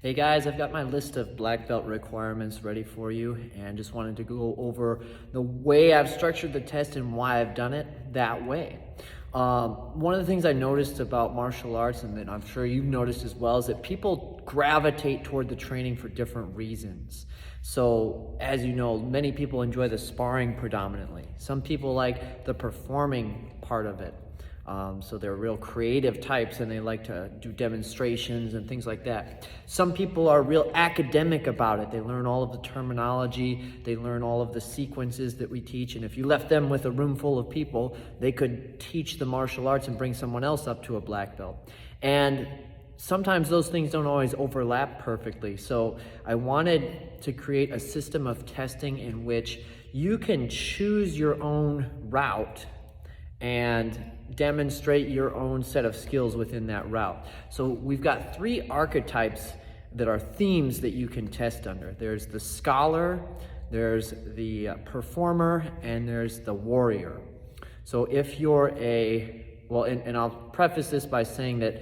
Hey guys, I've got my list of black belt requirements ready for you and just wanted to go over the way I've structured the test and why I've done it that way. One of the things I noticed about martial arts, and that I'm sure you've noticed as well, is that people gravitate toward the training for different reasons. So, as you know, many people enjoy the sparring predominantly. Some people like the performing part of it. So they're real creative types and they like to do demonstrations and things like that. Some people are real academic about it. They learn all of the terminology, they learn all of the sequences that we teach, and if you left them with a room full of people, they could teach the martial arts and bring someone else up to a black belt. And sometimes those things don't always overlap perfectly. So I wanted to create a system of testing in which you can choose your own route and demonstrate your own set of skills within that route. So we've got three archetypes that are themes that you can test under. There's the scholar, there's the performer, and there's the warrior. So if you're and I'll preface this by saying that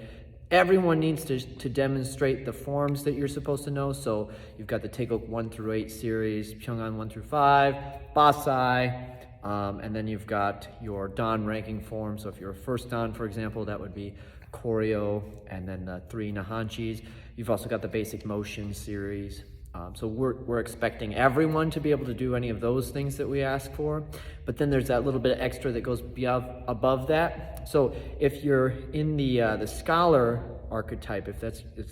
everyone needs to demonstrate the forms that you're supposed to know. So you've got the Taegeuk 1 through 8 series, Pyongan 1 through 5, Basai, and then you've got your Dan ranking form. So if you're a first Dan, for example, that would be Koryo, and then the 3 Nahanchis. You've also got the basic motion series. So we're expecting everyone to be able to do any of those things that we ask for. But then there's that little bit of extra that goes above that. So if you're in the scholar archetype, if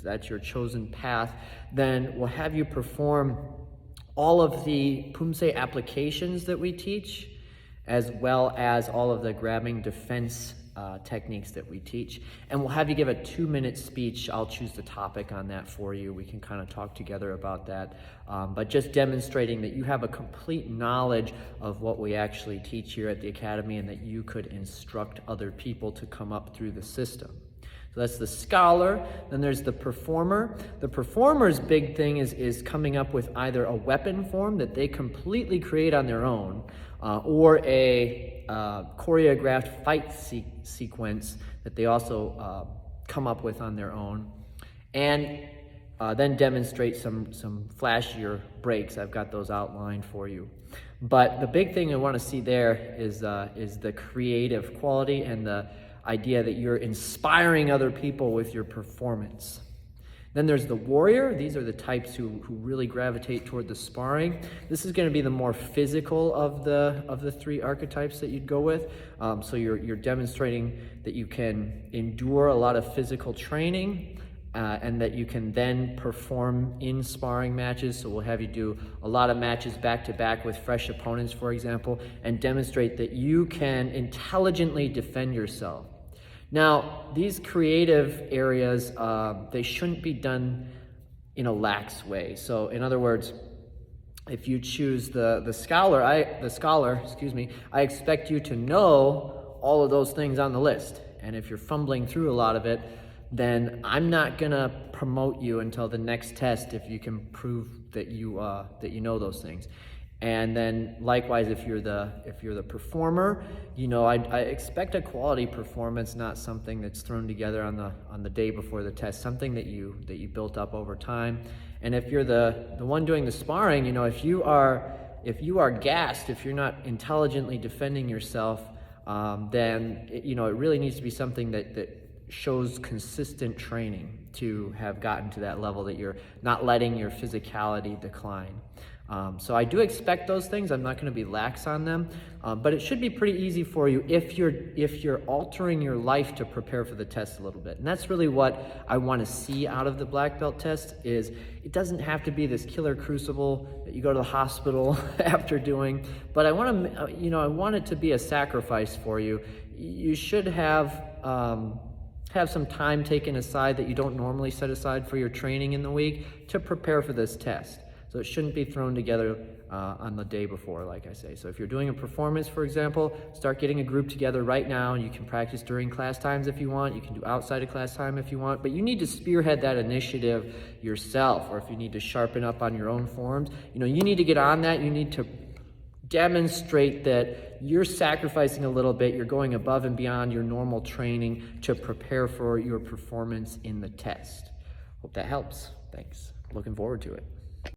that's your chosen path, then we'll have you perform all of the Pumse applications that we teach, as well as all of the grabbing defense techniques that we teach. And we'll have you give a 2-minute speech. I'll choose the topic on that for you. We can kind of talk together about that. But just demonstrating that you have a complete knowledge of what we actually teach here at the Academy and that you could instruct other people to come up through the system. So that's the scholar. Then there's the performer. The performer's big thing is coming up with either a weapon form that they completely create on their own, or a choreographed fight sequence that they also come up with on their own, and then demonstrate some flashier breaks. I've got those outlined for you. But the big thing I want to see there is the creative quality and the idea that you're inspiring other people with your performance. Then there's the warrior. These are the types who really gravitate toward the sparring. This is going to be the more physical of the three archetypes that you'd go with. So you're demonstrating that you can endure a lot of physical training, and that you can then perform in sparring matches. So we'll have you do a lot of matches back to back with fresh opponents, for example, and demonstrate that you can intelligently defend yourself. Now, these creative areas, they shouldn't be done in a lax way. So in other words, if you choose the scholar, I expect you to know all of those things on the list. And if you're fumbling through a lot of it, then I'm not gonna promote you until the next test if you can prove that you know those things. And then likewise, if you're the performer, I expect a quality performance, not something that's thrown together on the day before the test, something that you built up over time. And if you're the one doing the sparring, if you are gassed, if you're not intelligently defending yourself, then it really needs to be something that shows consistent training to have gotten to that level, that you're not letting your physicality decline. So I do expect those things. I'm not going to be lax on them, but it should be pretty easy for you if you're altering your life to prepare for the test a little bit. And that's really what I want to see out of the black belt test. Is it doesn't have to be this killer crucible that you go to the hospital after doing, but I want it to be a sacrifice for you. You should have some time taken aside that you don't normally set aside for your training in the week to prepare for this test. So it shouldn't be thrown together on the day before, like I say. So if you're doing a performance, for example, start getting a group together right now, and you can practice during class times if you want. You can do outside of class time if you want, but you need to spearhead that initiative yourself, or if you need to sharpen up on your own forms, you need to get on that. You need to demonstrate that you're sacrificing a little bit, you're going above and beyond your normal training to prepare for your performance in the test. Hope that helps. Thanks. Looking forward to it.